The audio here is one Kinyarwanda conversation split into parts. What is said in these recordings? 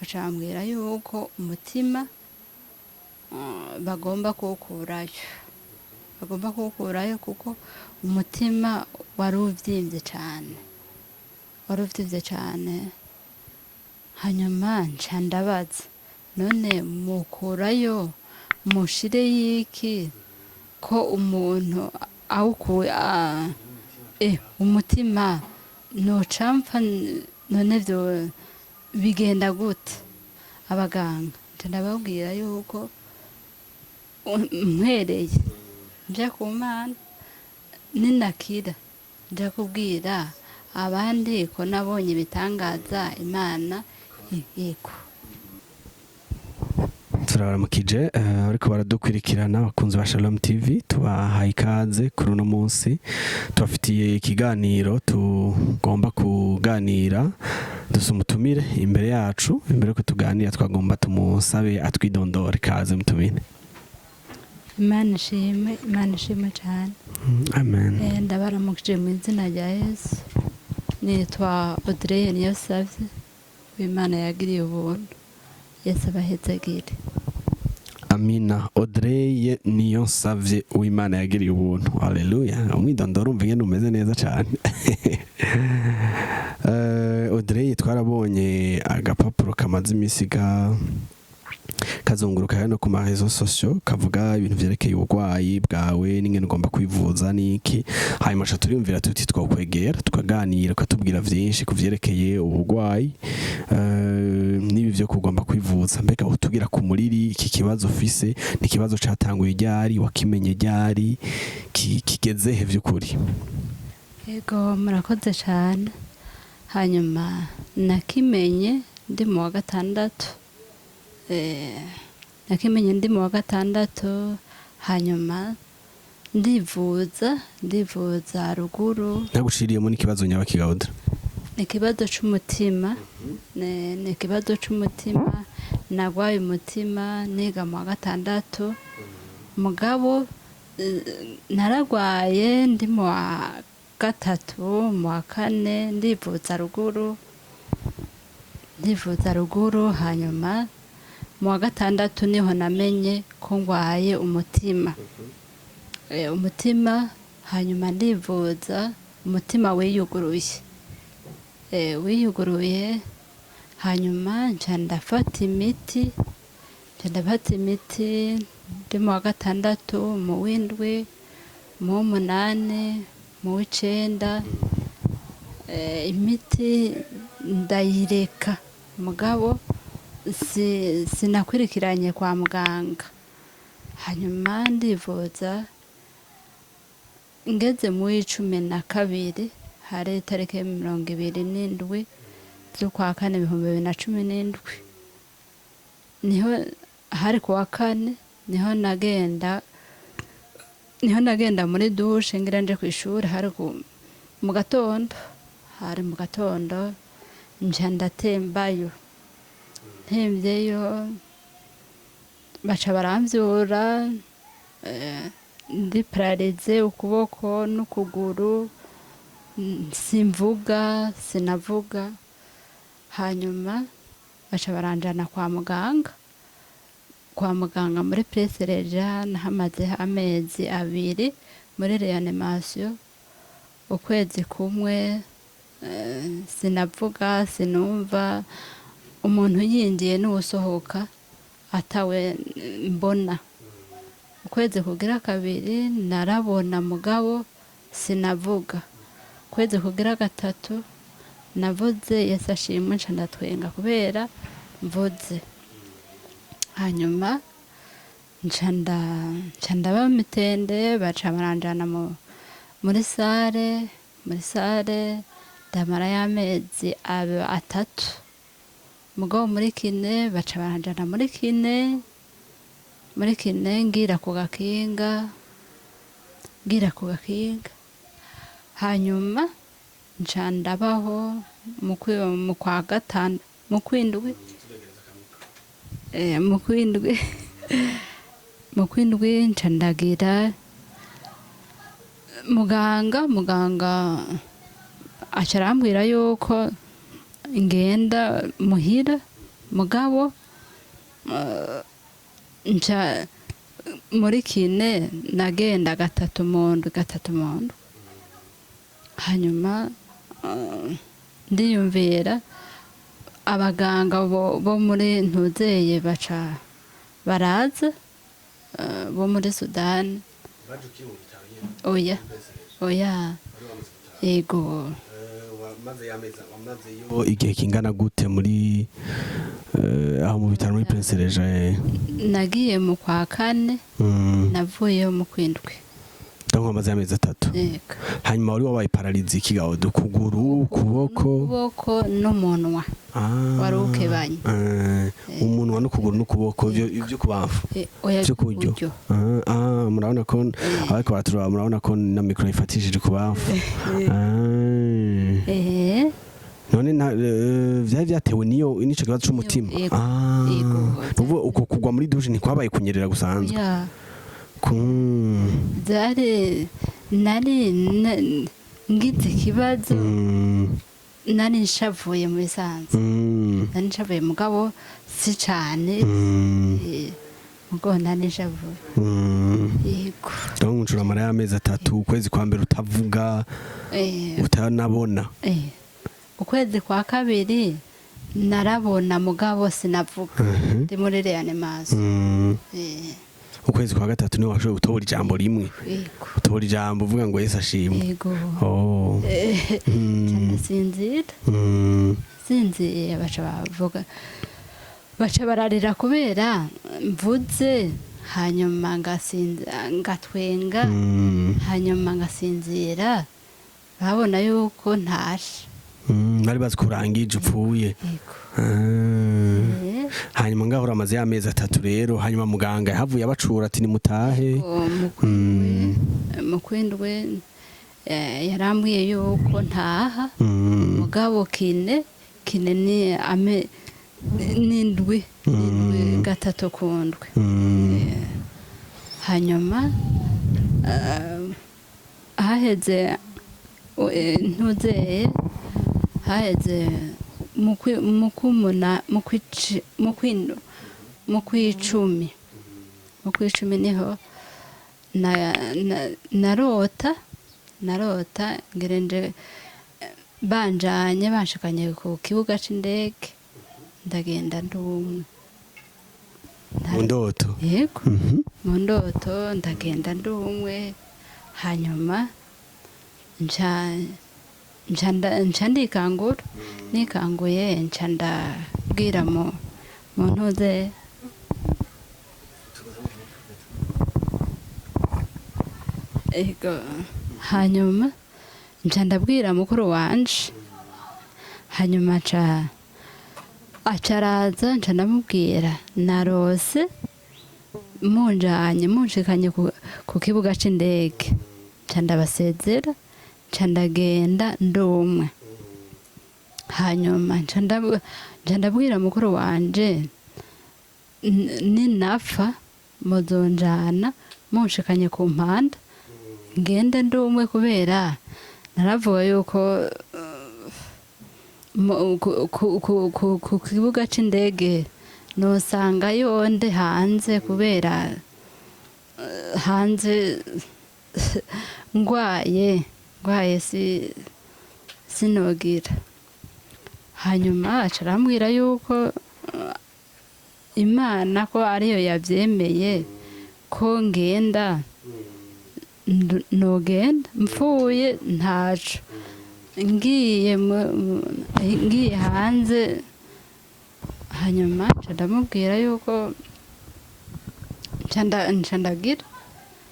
bacambwira yuko umutima bagomba kuwukurayo kuko umutima wari uvyimbye cyane hanyuma nca ndabaza none mukurayo mushire yiki ko umuntu awukuye umutima nocamfa none vyo bigenda gute abaganga nca ndababwira yuko mpereye nja ku Mana ninakira nja kubwira abandi ko nabonye ibitangaza Imana yego. Turabaramukije ariko baradukurikirana abakunzi ba Shalom TV tubahaye ikaze kuri uno munsi tubafitiye ikiganiro tugomba kuganira dusumutumire imbere yacu imbere ko tuganira twagomba tumusabe atwidondore kaze mutumine. Imana ishimwe cyane. Amen. Ndabaramukije mu izina rya Yesu. Nitwa Audrey Niyosavye Imana yagiriye ubuntu. Yesu abahezagire. Amina. Audrey Niyosavye Imana yagiriye ubuntu. Haleluya. Umwidondoro umva ngene umeze neza cyane. Audrey twarabonye agapapuro kamaze imisi kazunguruka hano ku marezo sosio kavuga ibintu vyerekeye ubugwayi bwawe n'ingene ugomba kwivuza niki hanyuma turiyumvira tuti twakwegera tukaganira ukatubwira vyinshi kuvyerekeye ubugwayi nibi vyo kugomba kwivuza mbega utubwira ku Muri iki kibazo ufise ni kibazo catanguye ryari wakimenye ryari kigeze he vy'ukuri? Yego murakoze cyane. Hanyuma nakimenye ndi mu wa gatandatu. Nakimenye ndi mu wa gatandatu hanyuma ndivuza ruguru. Nagushiriyemo n'ikibazo nyabakigauda. Ikibazo c'umutima. Ikibazo c'umutima nagwaye umutima niga mu wa gatandatu mugabo naragwaye ndi mu wa gatatu mu wa kane ndivuza ruguru hanyuma mu wa gatandatu niho namenye ko ngwaye umutima. Umutima hanyuma ndivuza umutima wiyuguruye hanyuma nca ndafata imiti ndi mu wa gatandatu mu w'indwi mu w'umunani mu w'icenda imiti ndayireka mugabo sinakurikiranye kwa muganga hanyuma ndivuza ngeze mu 12 hari tariki 27 z'ukwa kane 2017 niho hari kuwa kane niho nagenda muri dushe ngira nje kwishuri hari mu gatondo nja ndatembayo ntembyeyo baca baramvyura ndi paralize ukuboko n'ukuguru sinavuga hanyuma baca baranjana kwa muganga muri Presereja nahamaze amezi 2 muri reanimation ukwezi kumwe sinavuga sinumva umuntu yinjiye n'usohoka atawe mbona ukwezi kugira kabiri narabona mugabo sinavuga ukwezi kugira gatatu navuze Yesu ashimwe nca ndatwenga kubera mvuze hanyuma nca ndaba mitende baca baranjana muri sare ndamara y'amezi 3 mugabo muri kine baca baranjana muri kine ngira ku gakinga hanyuma nca ndabaho mu kwa gatanu mu kwindwi nca ndagira muganga aca arambwira yuko ngenda muhira mugabo nca muri kine nagenda gatatu mu ndwi hanyuma ndiyumvira abaganga bo muri ntuzeye baca baraza bo muri Sudani. Oya yego. wamazeyo igihe kingana gute muri aho mu bitaro muri Prince Regis? Nagiye mu kwa kane navuye mu kwindwi. Donc wamaze amezi 3. Yego. Hanyuma wari wabaye paralize ikigaho dukuguru kuboko n'umunwa. Wari ukebanye. Umunwa n'ukuguru n'ukuboko ibyo kubamfu. Byo kuryo. Murabona ko abako batura murabona ko na micro ifatishije kubamfu. None vyari vyatewe nico kibazo c'umutima. Ubu uko kugwa muri douche ntikwabaye kunyerera gusanzwe. Zari nari ngize ikibazo nari nshavuye muri sanze. Nari nshavuye mugabo si cane. Mugo nari nshavuye. Yego. Donc uncura mara y'amezi 3 ukwezi kwa mbere utavuga utanabona. Ukwezi kwa kabiri narabona mugabo sinavuga. Ndi muri reanimation. Ukwezi kwa gatatu niho washoboye gutobora ijambo rimwe. Yego. Utobora ijambo uvuga ngo Yesu ashimwe. Yego. Sinzira baca bavuga baca bararira kubera mvuze hanyuma ngatwenga hanyuma ngasinzira babona yuko ntashe. Bari bazi kurangije upfuye. Hanyuma ngaho uramaze y'amezi 3 rero hanyuma muganga yahavuye abacura ati nimutahe. Mu kwindwe yarambwiye yuko ntaha mugabo kine ni n'indwi 3 kundwe. Hanyuma haheze ntuzeye haheze mu kwicumi niho narota ngerenje banshikanye ku kibuga c'indege ndagenda ndumwe mu ndoto. Yego. Mu ndoto ndagenda ndumwe hanyuma nca ndikangura nikanguye nca ndabwira mu ntuze ego hanyuma nca ndabwira mukuru wanje hanyuma acaraza nca ndamubwira narose munshikanye ku kibuga c'indege nca ndabasezera nca ndagenda ndumwe hanyuma nca ndabwira mukuru wanje ninapfa muzonjana munshikanye ku mpanda ngende ndumwe kubera naravuga yuko ku kibuga c'indege nosanga yonde hanze kubera hanze ngwaye sinogira. Hanyuma acarambwira yuko Imana ko ariyo yavyemeye ko ngenda nogenda mpfuye ntaco ngiye hanze. Hanyuma ndamubwira yuko ncandagira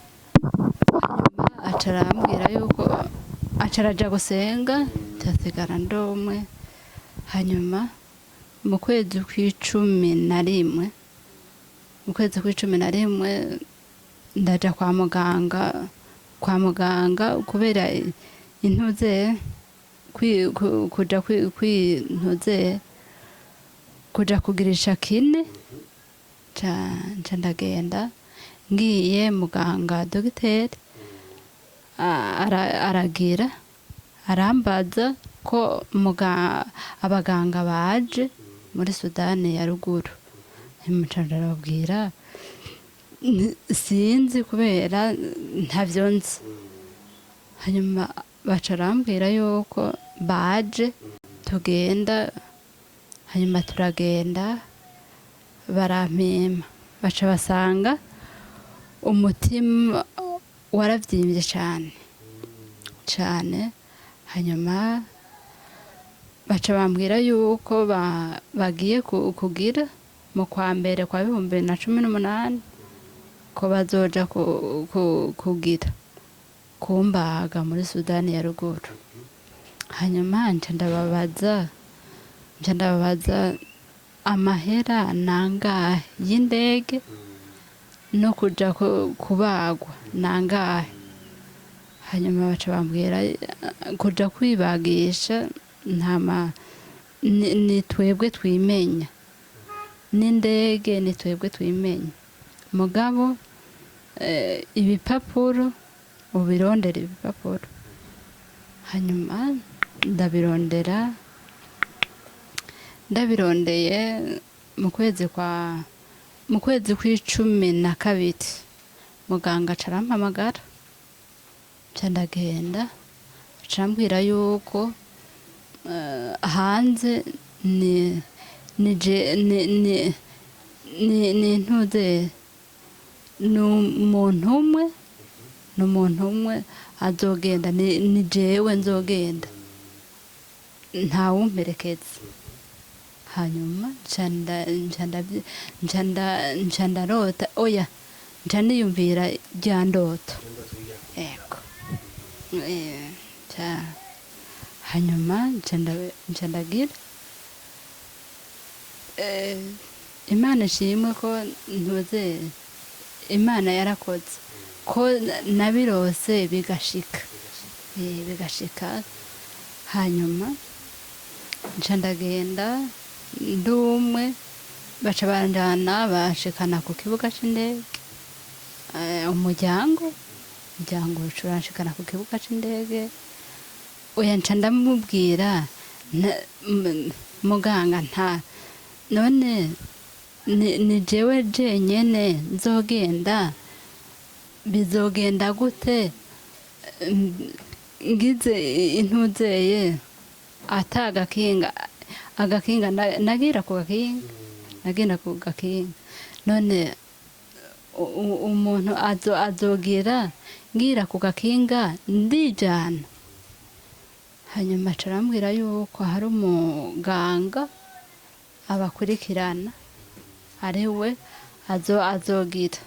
hanyuma acarambwira yuko acaraja gusenga ndasigara ndomwe. Hanyuma mu kwezi kw'icumi na rimwe ndaja kwa muganga kubera intuze kuja kugirisha kine nca ndagenda ngiye muganga dogiteri arambaza ko abaganga baje muri Sudani ya ruguru. Muca ndababwira sinzi kubera ntavyo nzi. Hanyuma baca arambwira yuko baje tugenda, hanyuma turagenda barampima, baca basanga umutima waravyimbye cane. Hanyuma baca bambwira yuko bagiye kugira mu kwa mbere kwa 2018 ko bazoja kugira kumbaga muri Sudani ya ruguru. Hanyuma nca ndababaza amahera nangahe y'indege no kuja kubagwa nangahe. Hanyuma baca bambwira kuja kwibagisha ni twebwe twimenya, n'indege ni twebwe twimenya, mugabo ibipapuro ubirondera ibipapuro. Hanyuma ndabirondeye mu kwezi kwa12 muganga carampamagara, nca ndagenda acambwira yuko hanze ni ntuze n'umuntu umwe azogenda, ni jewe nzogenda ntawumperekeza. Hanyuma nca ndarota, oya nca niyumvira rya ndoto. Ego hanyuma nca ndagira Imana ishimwe ko ntuze, Imana yarakoze ko nabirose bigashika. Hanyuma nca ndagenda ndumwe, baca banjana bashikana ku kibuga c'indege. umuryango uranshikana ku kibuga c'indege. Oya nca ndamubwira muganga nta none ni jewe jenyene nzogenda, bizogenda gute ngize intuzeye agakinga nagira ku gakinga none umuntu azogira ngira ku gakinga ndijana. Hanyuma carambwira yuko hari umuganga abakurikirana, ariwe azogira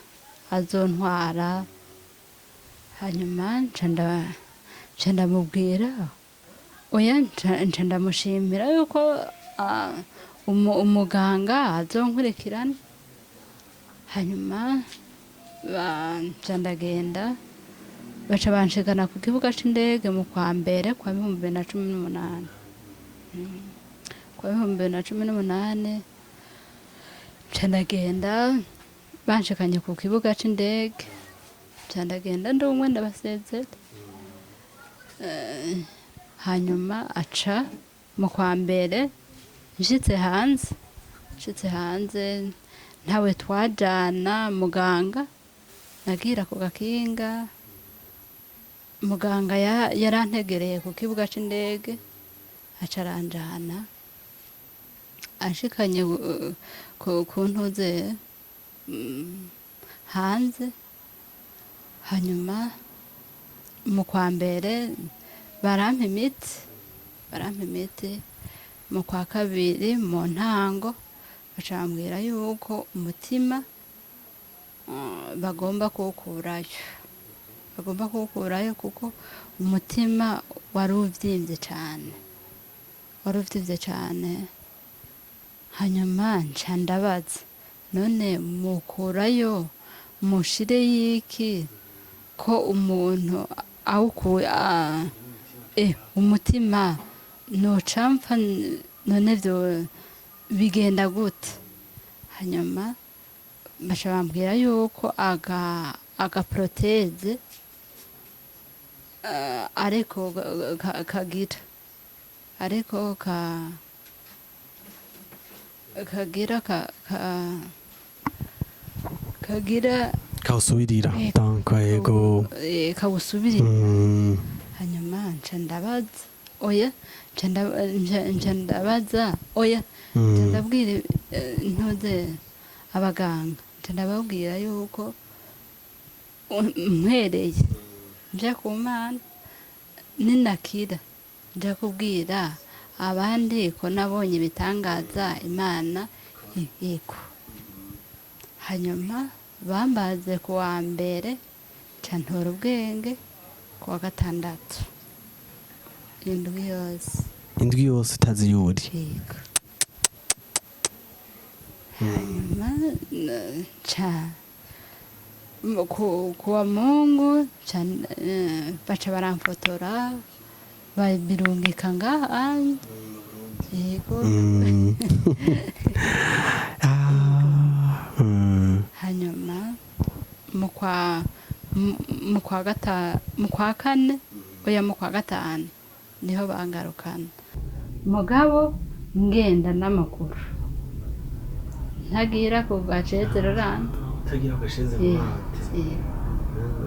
azontwara. Hanyuma nca ndamubwira, oya nca ndamushimira yuko umuganga azonkurikirana. Hanyuma nca ndagenda, baca banshikana ku kibuga c'indege mu kwa mbere kwa 2018. Kwa 2018 nca ndagenda banshikanye ku kibuga c'indege, nca ndagenda ndumwe ndabasezera. Hanyuma aca mu kwa mbere nshitse hanze ntawe twajana, muganga nagira ku gakinga. Muganga yarantegereye ku kibuga c'indege, aca aranjana ashikanye ku ntuze hanze. Hanyuma mu kwa mbere barampa imiti, mu kwa kabiri mu ntango baca bambwira yuko umutima bagomba kuwukurayo kuko umutima wari uvyimbye cane. Hanyuma nca ndabaza, none mukurayo mushire yiki ko umuntu awukuye umutima nocamfa, none vyo bigenda gute? Hanyuma baca bambwira yuko agaproteze ariko kagira, ariko kagira kagira kawusubirira tanka yego kawusubirira hanyuma nca ndabaza oya nca ndabaza oya nca ndabwira ntuze abaganga nca ndababwira yuko mpereye nja ku Mana ninakira nja kubwira abandi ko nabonye ibitangaza Imana yego hanyuma bambaze ku wa mbere nca ntora ubwenge ku wa gatandatu indwi yose utazi yuri yego hanyuma nca kuwa Mungu baca baramfotora babirungika ngaha yego hanyuma mu kwa kane oya mu kwa gatanu niho bangarukana mugabo ngenda n'amakuru ntagira ku gaceze ruranda tagira gasheze ruranda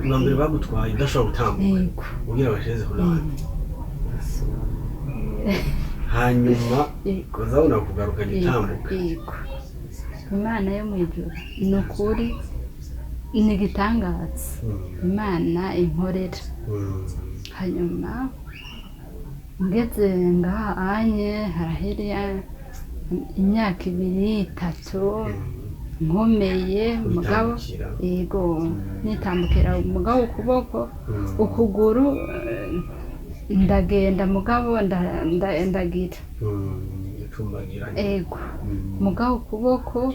nambere bagutwaye udashobora gutambuka ugira gasheze ruranda hanyuma uzabona kugaruka gitambuka Imana yo mwijuru nukuri ni gitangaza Imana inkorera hanyuma ngeze ngaha anye harahereye imyaka 2-3 nkomeye mugabo yego nitambukira mugabo ukuboko ukuguru ndagenda mugabo ndagira yego mugabo ukuboko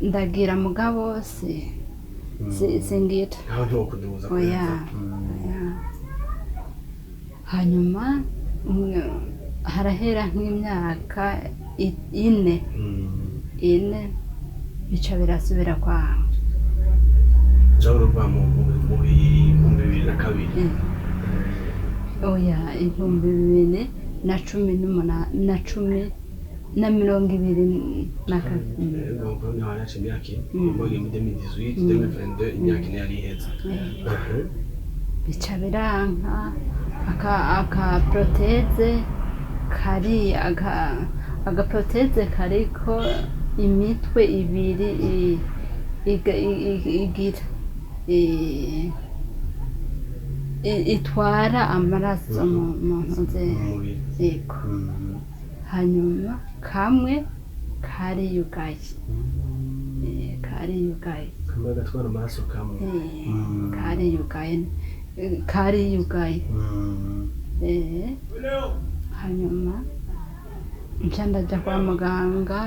ndagira mugabo singira oya hanyuma harahera nk'imyaka 4 bica birasubira kwaho Nshobora mu 2002 oya 2018 na 2020 bica biranka aka proteze kari aga proteze kariko imitwe 2 igira itwara amaraso mu ntuze yego hanyuma kamwe kariyugaye kamwe gatwara amaraso kamwe kariyugaye hanyuma nca ndaja kwa muganga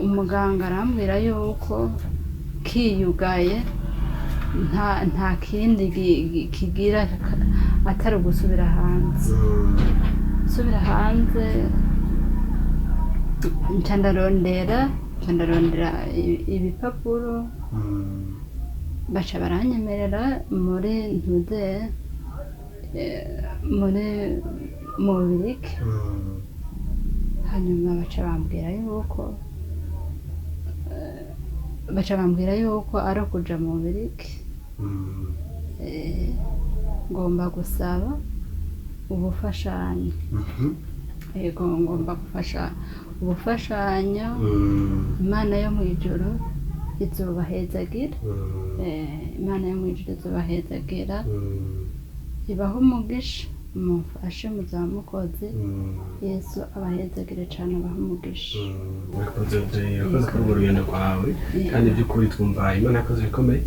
umuganga arambwira yuko kiyugaye nta kindi kigira atari gusubira hanze nca ndarondera ibipapuro baca baranyemerera muri ntuze muri mubirike hanyuma baca bambwira yuko ari ukuja mu Mubirigi ngomba gusaba ubufashanye yego ngomba gufasha ubufashanya Imana yo mwijuru izobahezagira Imana yo mwijuru izobahezagira ibaho umugisha mufashe muzamukoze Yesu abahezagire cyane abaho umugisha urakoze ko urugendo kwawe kandi by'ukuri twumva Imana yakoze bikomeye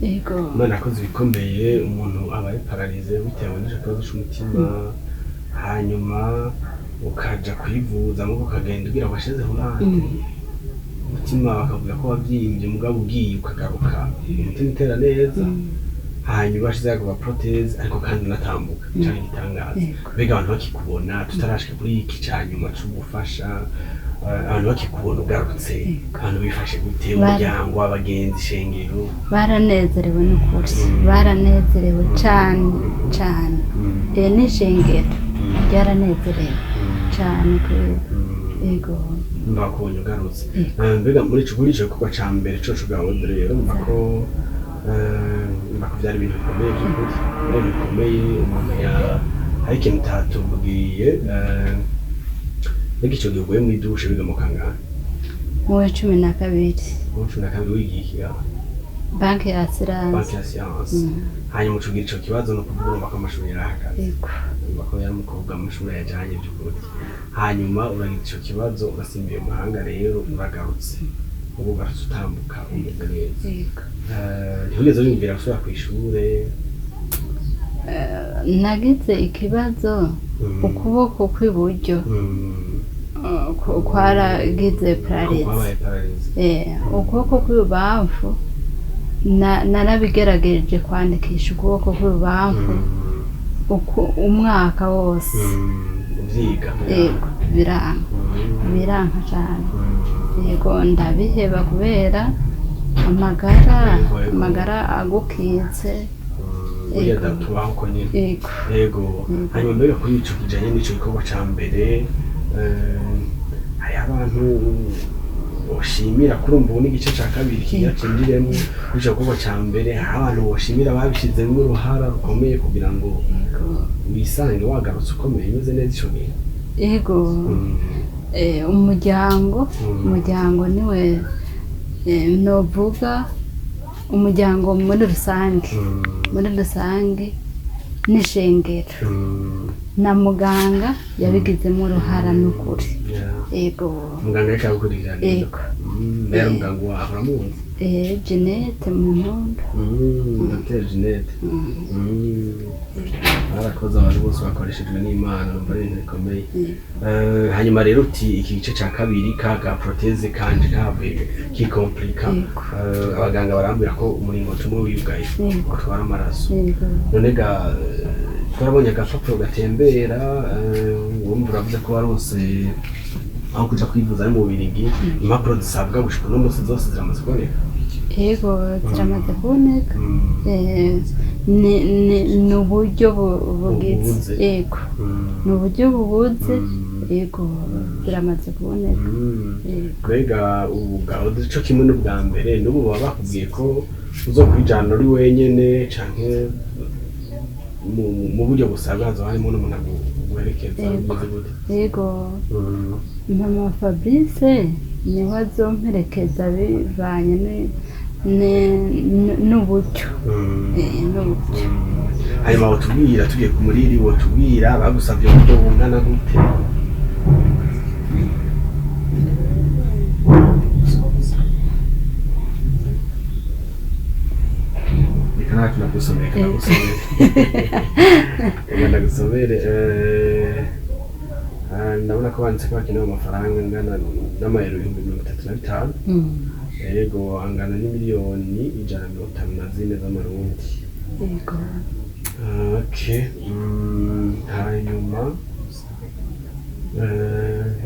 Imana yakoze bikomeye umuntu aba ari paralize bitewe n'ikibazo cy'umutima hanyuma ukaja kwivuza ngo ukagenda ugira abashize hurande umutima bakavuga ko wabyimbye mugabo ugiye ukagaruka umutima utera neza hanyuma bashize ku proteze ariko kandi unatambuka cyane gitangaza bega abantu bakikubona tutarashika kuri iki cyanyuma cy'ubufasha abantu bakikubona ugarutse abantu bifashe gute umuryango abagenzi shengero baranezerewe n'ukuri baranezerewe cyane n'ishengero ryaranezerewe cyane yego mbakubonye ugarutse mbega muri ico gikorwa ca mbere coco gawe rero mbako byari ibintu bikomeye by'ukuri bikomeye umuntu hari ikintu utatubwiye mbega ico gihe uvuye mw'idushe biga mu kangahe mu wa 12 mu 12 wigiye ikigaho banki ya siyanse hanyuma ucugira ico kibazo no kuvuga ngo amashuri yarahagaze bako yari umukobwa amashuri yajanye by'ukuri hanyuma uragira ico kibazo urasimbiye mu mahanga rero uragarutse ubu ugarutse utambuka umeze neza ntihugeze wiyumvira gusubira kw'ishure nagize ikibazo ukuboko kw'iburyo kwaragize pararize ukuboko kw'ibubamfu narabigerageje kwandikisha ukuboko kw'ibubamfu umwaka wose yego biranka cyane yego ndabiheba kubera amagara agukitse tubaho ko nyine yego hanyuma mbega kuri ico kijanye n'ico gikorwa ca mbere hari abantu boshimira kurumva ubu n'igice ca kabiri kigira cinjiremwo kuri ico gikorwa ca mbere hari abantu boshimira babishizemwo uruhara rukomeye kugira ngo wisange wagarutse ukomeye umeze neza ico gihe yego umuryango niwe novuga umuryango muri rusange n'ishengero na muganga yabigizemo uruhara n'ukuri yego muganga yakagukurikirana yego mbere muganga wawe uramuzi Jeanette Munyonga Dr. Jeanette barakoze abantu bose bakoreshejwe n'Imana numva ari ibintu bikomeye hanyuma rero uti iki gice ca kabiri kaga proteze kanje kavuye kikomplika abaganga barambwira ko umuringoti umwe wiyugaye utwara amaraso none ga twarabonye agapapuro gatembera wumva uravuze ko warose aho kuja kwivuza ari mu Bubiligi impapuro zisabwa gushika no munsi zose ziramaze kuboneka yego ziramaze kuboneka ni uburyo bugize yego ni uburyo bubuze yego ziramaze kuboneka kwega ubugabo ico kimwe n'ubwa mbere n'ubu baba bakubwiye ko uzokwijana uri wenyene canke mu buryo busabwa hazo harimo n'umuntu aguherekeza yego mama Fabrice niwe azomperekeza bivanye n'uburyo hanyuma wotubwira tugiye ku Muri wotubwira bagusavye uburyo bungana gute ndagusomere ndabona ko banditse ko bakenewe amafaranga angana n'amayero 35,000 yego angana n'imiliyoni 154 z'amarundi yego okay hanyuma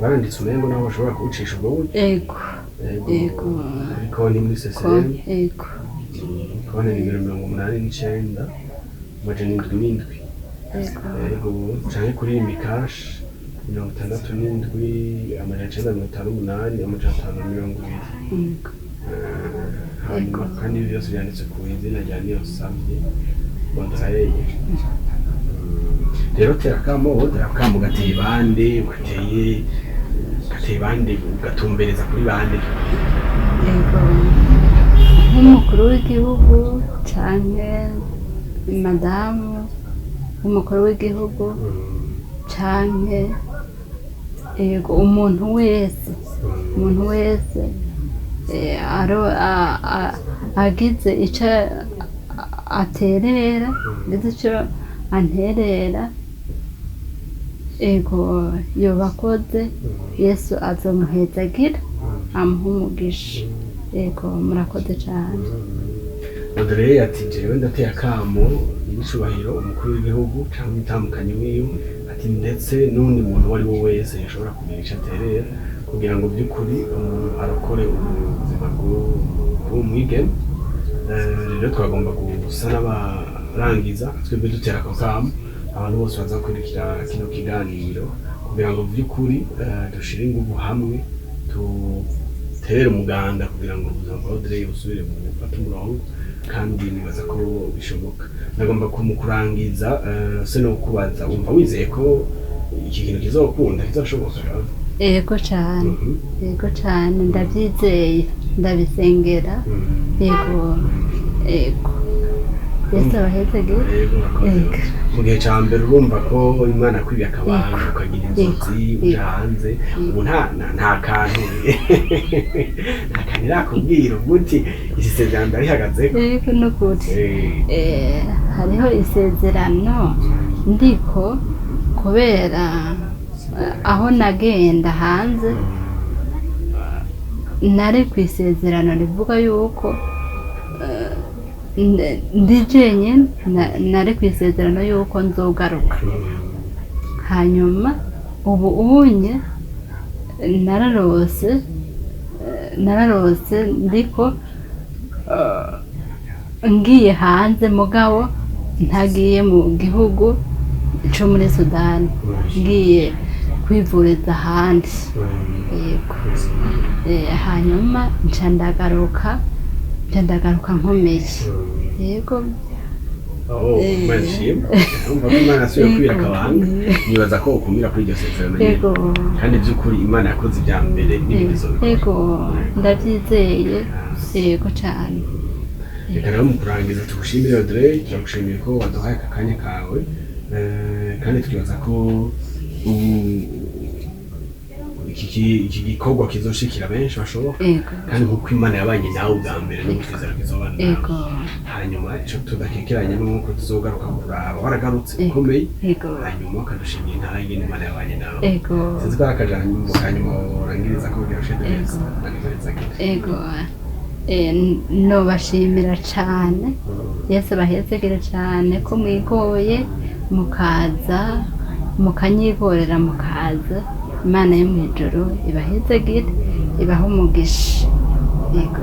baranditse umengo naho bashobora kuwucisha ubwo buryo yego ariko ni muri CCM yego kone nimero 89 amajana 7 yego canke kuri Mikash 67 amajana 958 amajana 520 hanyuma kandi byose byanditse ku izina rya Niyonsavye Bondraye rero terakamo gateye bande gateye bande ugatumbereza kuri bande yego nk'umukuru w'igihugu canke madamu umukuru w'igihugu canke yego umuntu wese agize ico aterera ndetse ico anterera yego yobakoze Yesu azomuhezagira amuha umugisha yego murakoze cyane Audrey ati jewe ndateye akamo n'icubahiro umukuru w'igihugu cyangwa itambukanyi wiwe ati ndetse n'undi muntu wari we wese yashobora kugira ico aterera kugira ngo by'ukuri umuntu arokore ubuzima bw'umwigeme rero twagomba gusa n'abarangiza twebwe dutera ako kamo abantu bose bazakurikira kino kiganiro kugira ngo by'ukuri dushire ingufu hamwe dutere umuganda kugira ngo ubuzima bwa Audrey busubire mu gufata umurongo kandi nibaza ko bishoboka. Nagomba kumukurangiza se no kubaza umva wizeye ko iki kintu kizokunda kizashoboka? Yego cyane, yego cyane, ndabyizeye, ndabisengera. Yego, yego. Yesu abahezege. Yego. Mu gihe cya mbere urumva ko Imana akwibiye akabanga ukagira inzozi uja hanze, ubu nta kantu irakubwira ubuti isi sezerano rihagazeko? Yego n'ukuri. Hariho isezerano ndiko kubera aho nagenda hanze nari ku isezerano rivuga yuko ndi jenyine, nari ku isezerano yuko nzogaruka. Hanyuma ubu unye nararose ndiko ngiye hanze mugabo ntagiye mu gihugu cyo muri Sudani, ngiye kwivuriza ahandi. Yego. Hanyuma nca ndagaruka nkomeye. Yego. Banshiramwo umva ko Imana asubiye kwira akabanga, nibaza ko ukumira kuri iryo sezerano. Yego. Kandi by'ukuri Imana yakoze ibya mbere n'ibizo. Yego, ndabyizeye. Yego cyane. Reka rero mu kurangiza tugushimire Audrey, turagushimiye ko waduhaye aka kanya kawe, kandi twibaza ko iki gikorwa kizoshikira benshi bashoboka, kandi nkuko Imana yabanye nawe ubwa mbere n'ubutizera kizobana nawe. Hanyuma ico tudakekeranya n'uko tuzogaruka kuraba waragarutse ukomeye, hanyuma ukadushimira intambwe Imana yabanye nawe. Sinzi ko akajanye mu kanyuma urangiriza ko birashede neza. Ego. Nobashimira cyane, Yesu abahezegere cyane ko mwigoye mukaza mukanyikorera mukaza. Imana yo mu ijuru ibahezegere, ibahe umugisha. Yego.